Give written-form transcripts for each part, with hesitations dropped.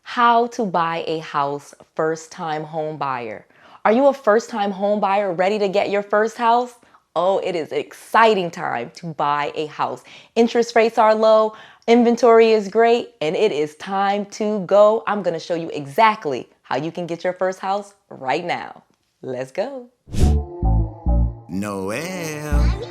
How to buy a house first-time home buyer. Are you a first-time home buyer ready to get your first house? Oh, it is an exciting time to buy a house. Interest rates are low, inventory is great, and it is time to go. I'm going to show you exactly how you can get your first house right now. Let's go. Noel.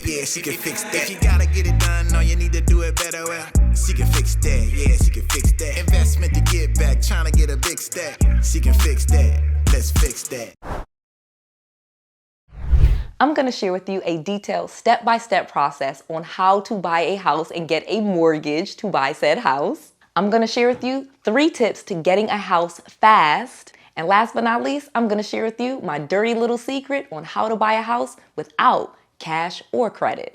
Yeah, she can fix that. If you gotta get it done, no, you need to do it better. Well, she can fix that. Yeah, she can fix that. Investment to get back, trying to get a big stack. She can fix that. Let's fix that. I'm going to share with you a detailed step-by-step process on how to buy a house and get a mortgage to buy said house. I'm going to share with you 3 tips to getting a house fast. And last but not least, I'm going to share with you my dirty little secret on how to buy a house without cash or credit.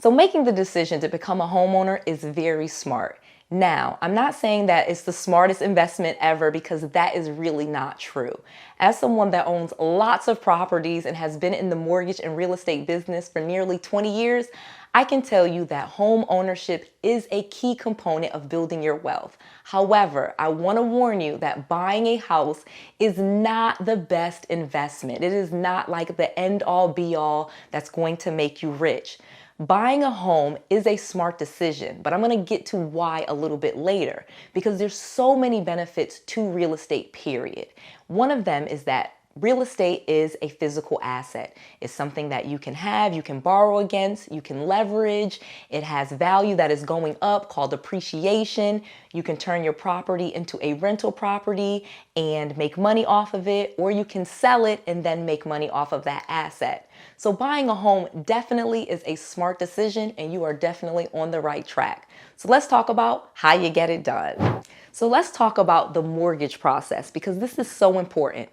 So making the decision to become a homeowner is very smart. Now, I'm not saying that it's the smartest investment ever because that is really not true. As someone that owns lots of properties and has been in the mortgage and real estate business for nearly 20 years, I can tell you that home ownership is a key component of building your wealth. However, I want to warn you that buying a house is not the best investment. It is not like the end-all be-all that's going to make you rich. Buying a home is a smart decision, but I'm going to get to why a little bit later because there's so many benefits to real estate, period. One of them is that real estate is a physical asset. It's something that you can have, you can borrow against, you can leverage. It has value that is going up called appreciation. You can turn your property into a rental property and make money off of it, or you can sell it and then make money off of that asset. So buying a home definitely is a smart decision and you are definitely on the right track. So let's talk about how you get it done. So let's talk about the mortgage process because this is so important.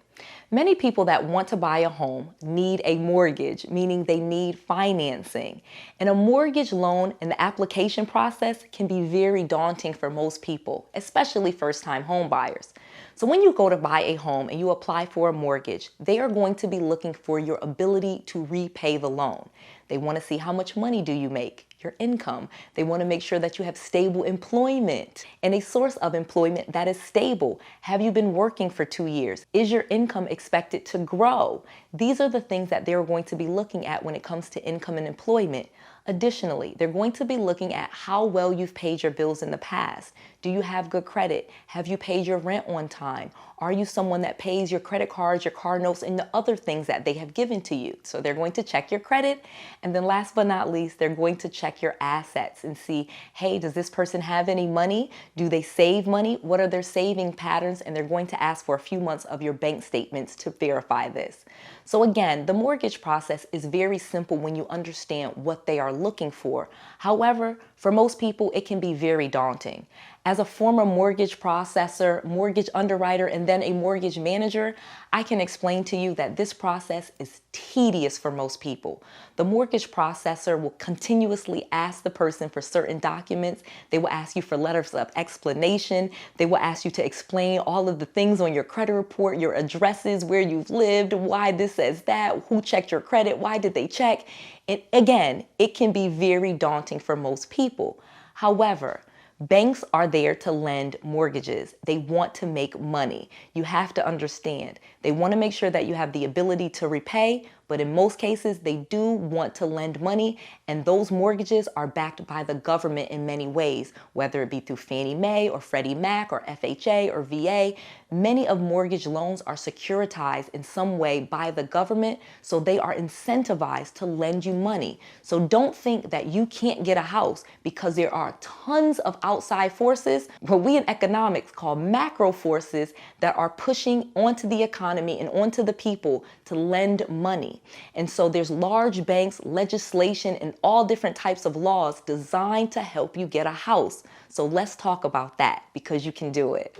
Many people that want to buy a home need a mortgage, meaning they need financing. And a mortgage loan and the application process can be very daunting for most people, especially first-time home buyers. So when you go to buy a home and you apply for a mortgage, they are going to be looking for your ability to repay the loan. They want to see how much money do you make, your income. They want to make sure that you have stable employment and a source of employment that is stable. Have you been working for 2 years? Is your income expected to grow? These are the things that they're going to be looking at when it comes to income and employment. Additionally, they're going to be looking at how well you've paid your bills in the past. Do you have good credit? Have you paid your rent on time? Are you someone that pays your credit cards, your car notes, and the other things that they have given to you? So they're going to check your credit. And then last but not least, they're going to check your assets and see, hey, does this person have any money? Do they save money? What are their saving patterns? And they're going to ask for a few months of your bank statements to verify this. So again, the mortgage process is very simple when you understand what they are looking for. However, for most people, it can be very daunting. As a former mortgage processor, mortgage underwriter, and then a mortgage manager, I can explain to you that this process is tedious for most people. The mortgage processor will continuously ask the person for certain documents. They will ask you for letters of explanation. They will ask you to explain all of the things on your credit report, your addresses, where you've lived, why this says that, who checked your credit, why did they check? And again, it can be very daunting for most people. However, banks are there to lend mortgages. They want to make money. You have to understand. They want to make sure that you have the ability to repay, but in most cases, they do want to lend money, and those mortgages are backed by the government in many ways, whether it be through Fannie Mae or Freddie Mac or FHA or VA. Many of mortgage loans are securitized in some way by the government, so they are incentivized to lend you money. So don't think that you can't get a house because there are tons of outside forces, what we in economics call macro forces, that are pushing onto the economy and onto the people to lend money. And so there's large banks, legislation, and all different types of laws designed to help you get a house. So let's talk about that because you can do it.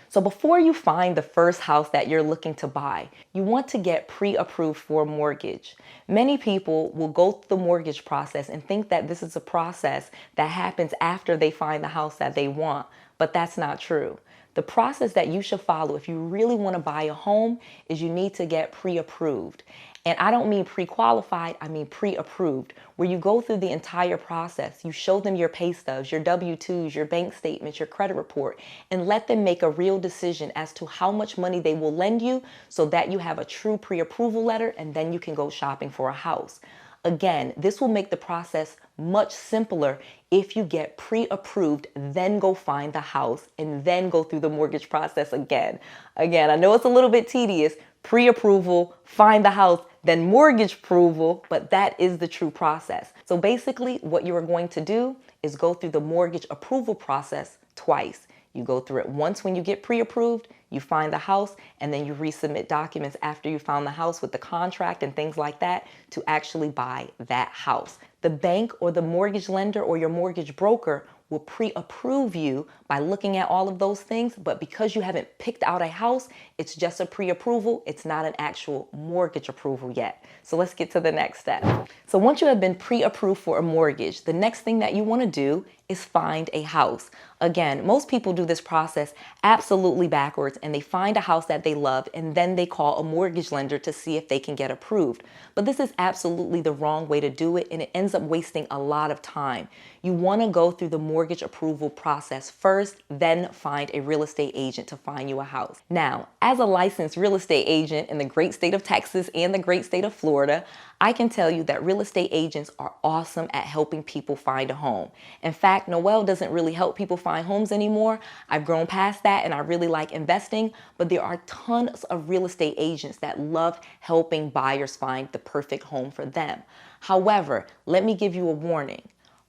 So before you find the first house that you're looking to buy, you want to get pre-approved for a mortgage. Many people will go through the mortgage process and think that this is a process that happens after they find the house that they want, but that's not true. The process that you should follow if you really want to buy a home is you need to get pre-approved. And I don't mean pre-qualified, I mean pre-approved, where you go through the entire process. You show them your pay stubs, your W-2s, your bank statements, your credit report, and let them make a real decision as to how much money they will lend you so that you have a true pre-approval letter, and then you can go shopping for a house. Again, this will make the process much simpler if you get pre-approved, then go find the house, and then go through the mortgage process again. Again, I know it's a little bit tedious. Pre-approval, find the house, then mortgage approval, but that is the true process. So basically what you are going to do is go through the mortgage approval process twice. You go through it once when you get pre-approved, you find the house, and then you resubmit documents after you found the house with the contract and things like that to actually buy that house. The bank or the mortgage lender or your mortgage broker will pre-approve you by looking at all of those things, but because you haven't picked out a house, it's just a pre-approval. It's not an actual mortgage approval yet. So let's get to the next step. So once you have been pre-approved for a mortgage, the next thing that you want to do is find a house. Again, most people do this process absolutely backwards, and they find a house that they love and then they call a mortgage lender to see if they can get approved. But this is absolutely the wrong way to do it, and it ends up wasting a lot of time. You want to go through the mortgage approval process first, then find a real estate agent to find you a house. Now, as a licensed real estate agent in the great state of Texas and the great state of Florida, I can tell you that real estate agents are awesome at helping people find a home. In fact, Noelle doesn't really help people find homes anymore. I've grown past that and I really like investing, but there are tons of real estate agents that love helping buyers find the perfect home for them. However, let me give you a warning.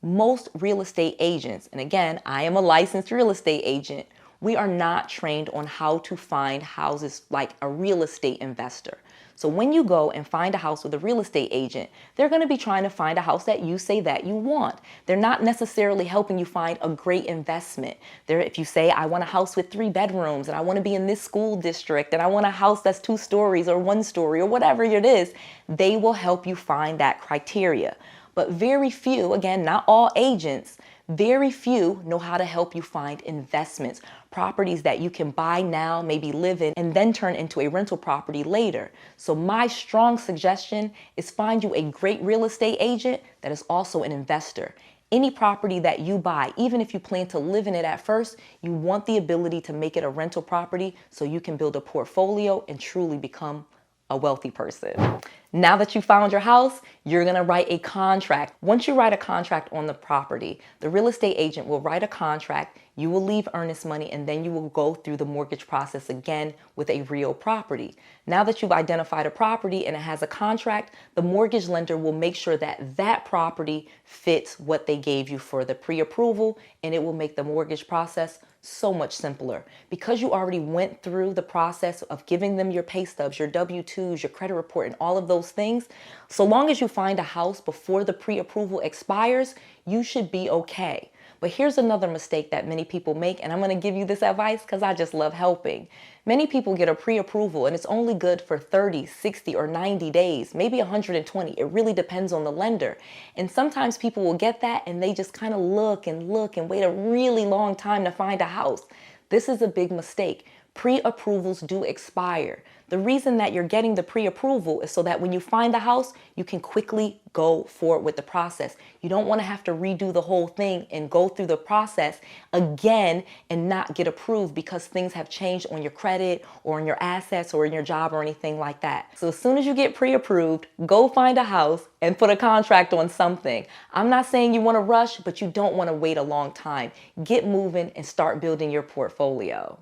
Most real estate agents, and again, I am a licensed real estate agent, we are not trained on how to find houses like a real estate investor. So when you go and find a house with a real estate agent, they're going to be trying to find a house that you say that you want. They're not necessarily helping you find a great investment. If you say, I want a house with 3 bedrooms and I want to be in this school district and I want a house that's 2 stories or 1 story or whatever it is, they will help you find that criteria. But very few, again, not all agents, very few know how to help you find investments, properties that you can buy now, maybe live in, and then turn into a rental property later. So my strong suggestion is find you a great real estate agent that is also an investor. Any property that you buy, even if you plan to live in it at first, you want the ability to make it a rental property so you can build a portfolio and truly become a wealthy person. Now that you found your house, you're going to write a contract. Once you write a contract on the property, the real estate agent will write a contract, you will leave earnest money, and then you will go through the mortgage process again with a real property. Now that you've identified a property and it has a contract, the mortgage lender will make sure that that property fits what they gave you for the pre-approval, and it will make the mortgage process so much simpler. Because you already went through the process of giving them your pay stubs, your W-2s, your credit report, and all of those things, so long as you find a house before the pre-approval expires, you should be okay. But here's another mistake that many people make, and I'm going to give you this advice because I just love helping. Many people get a pre-approval and it's only good for 30, 60, or 90 days, maybe 120. It really depends on the lender. And sometimes people will get that and they just kind of look and wait a really long time to find a house. This is a big mistake. Pre-approvals do expire. The reason that you're getting the pre-approval is so that when you find the house, you can quickly go forward with the process. You don't want to have to redo the whole thing and go through the process again and not get approved because things have changed on your credit or on your assets or in your job or anything like that. So as soon as you get pre-approved, go find a house and put a contract on something. I'm not saying you want to rush, but you don't want to wait a long time. Get moving and start building your portfolio.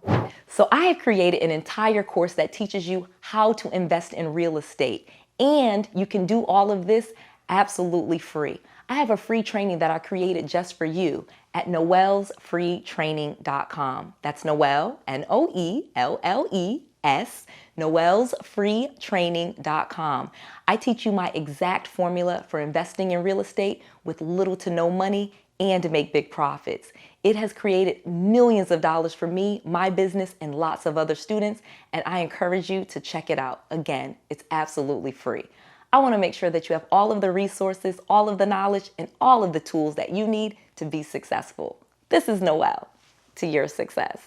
So I have created an entire course that teaches you how to invest in real estate, and you can do all of this absolutely free. I have a free training that I created just for you at noellsfreetraining.com. That's Noelle, Noelles, noellsfreetraining.com. I teach you my exact formula for investing in real estate with little to no money and to make big profits. It has created millions of dollars for me, my business, and lots of other students, and I encourage you to check it out. Again, it's absolutely free. I want to make sure that you have all of the resources, all of the knowledge, and all of the tools that you need to be successful. This is Noelle, to your success.